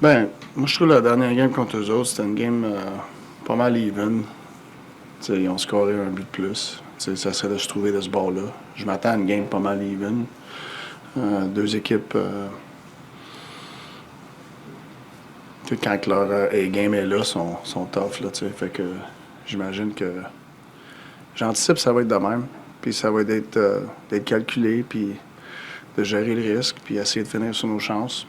Ben, moi, je trouve la dernière game contre eux autres, c'était une game pas mal even. T'sais, ils ont scoré un but de plus. T'sais, ça serait de se trouver de ce bord-là. Je m'attends à une game pas mal even. Deux équipes, quand leur game est là, sont tough. Là, fait que j'imagine que j'anticipe que ça va être de même. Puis ça va être d'être calculé, puis de gérer le risque, puis essayer de finir sur nos chances.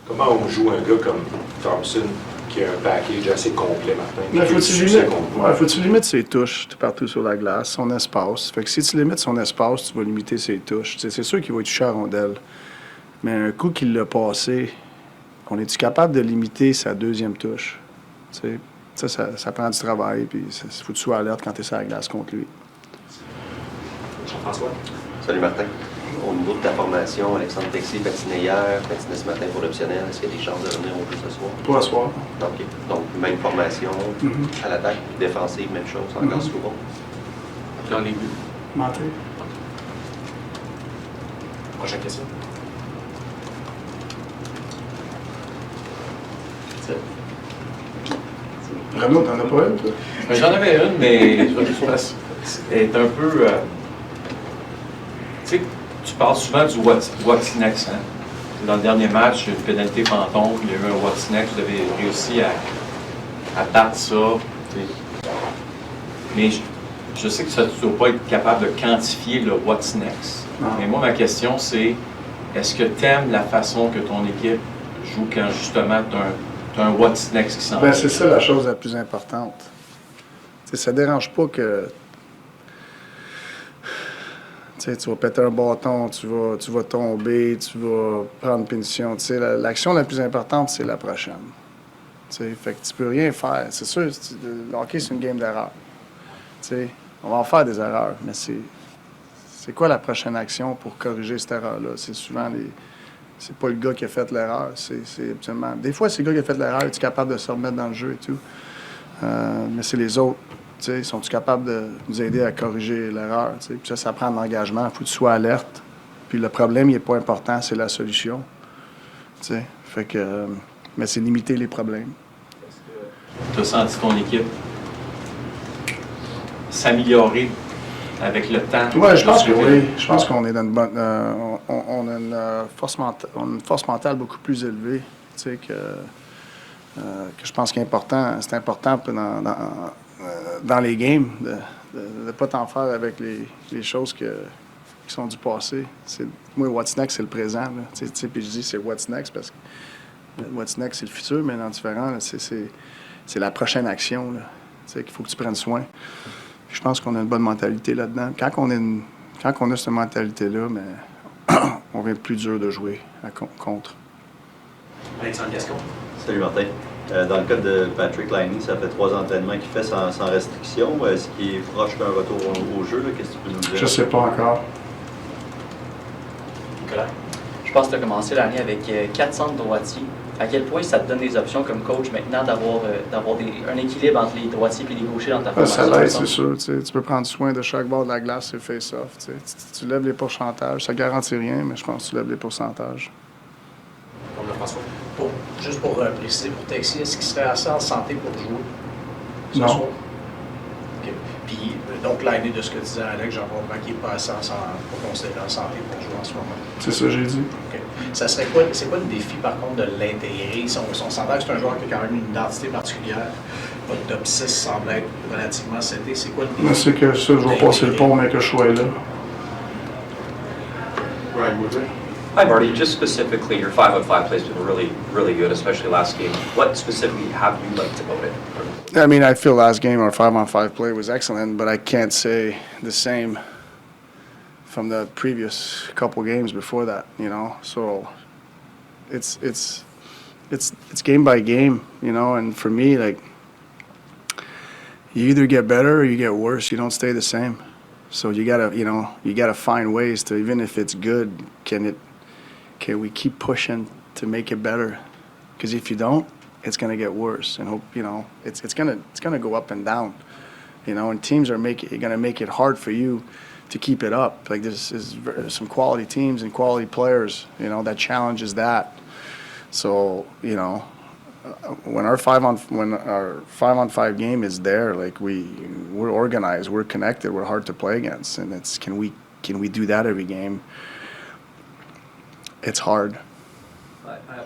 Comment on joue un gars comme Thompson qui a un package assez complet, Martin? Mais faut que tu limites ses touches partout sur la glace, son espace. Fait que si tu limites son espace, tu vas limiter ses touches. T'sais, c'est sûr qu'il va toucher à la rondelle. Mais un coup qu'il l'a passé, on est-tu capable de limiter sa deuxième touche? Ça prend du travail, puis il faut que tu sois alerte quand tu es sur la glace contre lui. Jean-François? Salut Martin. Au niveau de ta formation, Alexandre Texier patinait hier, patinait ce matin pour l'optionnel. Est-ce qu'il y a des chances de revenir au jeu ce soir? Pas ce soir. OK. Donc, même formation, à l'attaque, défensive, même chose, encore souvent. Dans les buts. Menté. Prochaine question. Renaud, t'en as pas une, toi? J'en avais une, mais elle est un peu. Tu sais, tu parles souvent du what's next. Hein? Dans le dernier match, une pénalité fantôme, il y a eu un what's next, vous avez réussi à battre ça. Mais je sais que tu ne dois pas être capable de quantifier le what's next. Non. Mais moi, ma question, c'est est-ce que tu aimes la façon que ton équipe joue quand justement tu as un what's next qui s'en Ben, va? c'est ça la chose la plus importante. T'sais, ça dérange pas que tu vas péter un bâton, tu vas tomber, tu vas prendre punition. L'action la plus importante, c'est la prochaine. Fait que tu peux rien faire. C'est sûr, le hockey, c'est une game d'erreur. On va en faire des erreurs, mais c'est quoi la prochaine action pour corriger cette erreur-là? C'est souvent c'est pas le gars qui a fait l'erreur. C'est absolument... Des fois, c'est le gars qui a fait l'erreur, es-tu capable de se remettre dans le jeu et tout? Mais c'est les autres. Sont-ils capables de nous aider à corriger l'erreur? Puis ça prend de l'engagement. Il faut que tu sois alerte. Puis le problème, il n'est pas important, c'est la solution. Fait que, mais c'est limiter les problèmes. Tu as senti ton équipe s'améliorer avec le temps? Oui, je pense que oui. Je pense qu'on est dans une bonne... on a une force mentale beaucoup plus élevée que je pense qu'il est important. C'est important dans les games de ne pas t'en faire avec les choses qui sont du passé. Moi, what's next, c'est le présent. Puis je dis c'est what's next parce que what's next, c'est le futur, mais dans différent, c'est la prochaine action qu'il faut que tu prennes soin. Puis je pense qu'on a une bonne mentalité là-dedans. Quand on a cette mentalité-là, mais on va être plus dur de jouer contre. Alexandre Gascon? Salut Martin. Dans le cas de Patrick Laine, ça fait 3 entraînements qu'il fait sans restriction. Est-ce qu'il est proche d'un retour au jeu? Qu'est-ce que tu peux nous dire? Je sais pas encore. Nicolas? Je pense que tu as commencé l'année avec 4 centres droitiers. À quel point ça te donne des options comme coach maintenant d'avoir un équilibre entre les droitiers et les gauchers dans ta formation? Ça l'aide, c'est sûr. Tu peux prendre soin de chaque bord de la glace, c'est face-off. Tu lèves les pourcentages. Ça ne garantit rien, mais je pense que tu lèves les pourcentages. François? Juste pour préciser, pour Texier, est-ce qu'il serait assez en santé pour jouer ce Non. soir? OK. Puis, donc, l'année de ce que disait Alex, j'en comprends qu'il n'est pas assez pour considérer en santé pour jouer en ce moment. C'est ça que j'ai dit. OK. Ça serait quoi, c'est quoi le défi, par contre, de l'intégrer? On s'entend que c'est un joueur qui a quand même une identité particulière. Votre top 6 semble être relativement seté. C'est quoi le défi? Mais c'est que ça, je vais passer le pont, mais que je sois là. Ryan Woodley? Hi, Marty. Just specifically, your 5-on-5 plays been really, really good, especially last game. What specifically have you liked about it? I mean, I feel last game our 5-on-5 play was excellent, but I can't say the same from the previous couple games before that, So it's game by game, and for me, like, you either get better or you get worse. You don't stay the same. So you gotta find ways to, even if it's good, can we keep pushing to make it better? Because if you don't, it's going to get worse, and hope it's going to go up and down, and teams are going to make it hard for you to keep it up. Like there's some quality teams and quality players, that challenges that. So, you know, when our 5-on-5 game is there, like we're organized, we're connected, we're hard to play against, and it's can we do that every game? It's hard.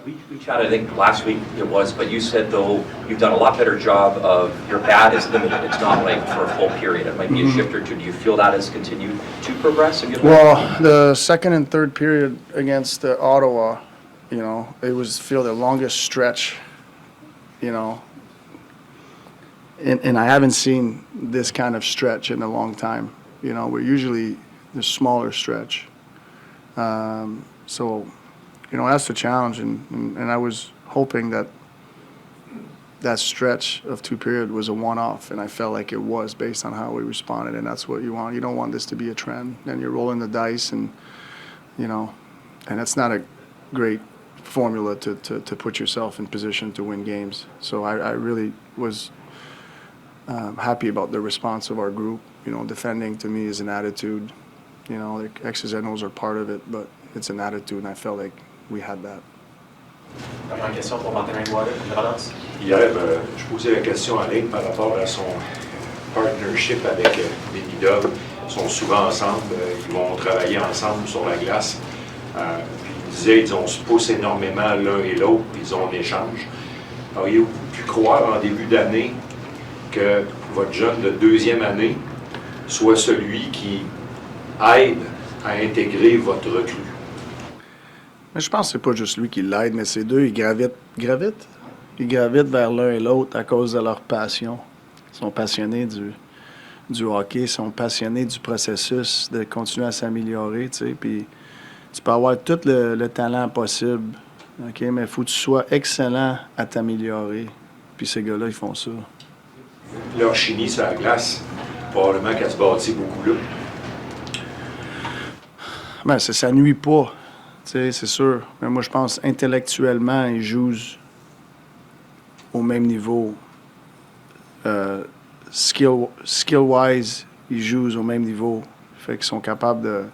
We chatted, I think last week it was, but you said though you've done a lot better job of your pad is limited. It's not like for a full period. It might be a shift or two. Do you feel that has continued to progress? A good way? Well, the second and third period against Ottawa, you know, it was the longest stretch, you know, and I haven't seen this kind of stretch in a long time. You know, we're usually the smaller stretch. So, you know, that's the challenge, and I was hoping that stretch of 2 periods was a one-off, and I felt like it was based on how we responded, and that's what you want. You don't want this to be a trend, and you're rolling the dice, and, you know, and that's not a great formula to put yourself in position to win games. So I really was happy about the response of our group. You know, defending to me is an attitude. You know, like X's and O's are part of it, but it's an attitude, and I felt like we had that. Première question pour Martin Bringwater, une relance. Hier, je posais la question à Lynn par rapport à son partnership avec Benny Dove. Ils sont souvent ensemble, ils vont travailler ensemble sur la glace. Puis il disait, on se pousse énormément l'un et l'autre, ils ont un échange. Auriez-vous pu croire en début d'année que votre jeune de 2e année soit celui qui aide à intégrer votre recrue? Mais je pense que c'est pas juste lui qui l'aide, mais ces deux, ils gravitent vers l'un et l'autre à cause de leur passion. Ils sont passionnés du hockey, ils sont passionnés du processus, de continuer à s'améliorer, tu sais. Puis tu peux avoir tout le talent possible, OK, mais il faut que tu sois excellent à t'améliorer. Puis ces gars-là, ils font ça. Leur chimie sur la glace, probablement qu'elle se bâtit beaucoup là. Ben, ça nuit pas, tu sais, c'est sûr. Mais moi, je pense intellectuellement, ils jouent au même niveau. Skill-wise, ils jouent au même niveau. Fait qu'ils sont capables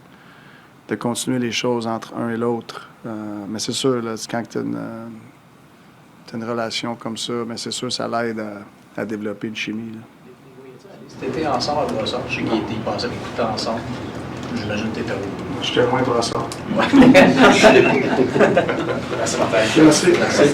de continuer les choses entre un et l'autre. Mais c'est sûr, là, quand tu as une relation comme ça, mais c'est sûr, ça l'aide à développer une chimie. Là. Cet été ensemble à Brossard, je sais qu'ils passaient beaucoup de temps ensemble. J'imagine que tu étais où? J'étais loin de Brossard. Merci Martin. Merci.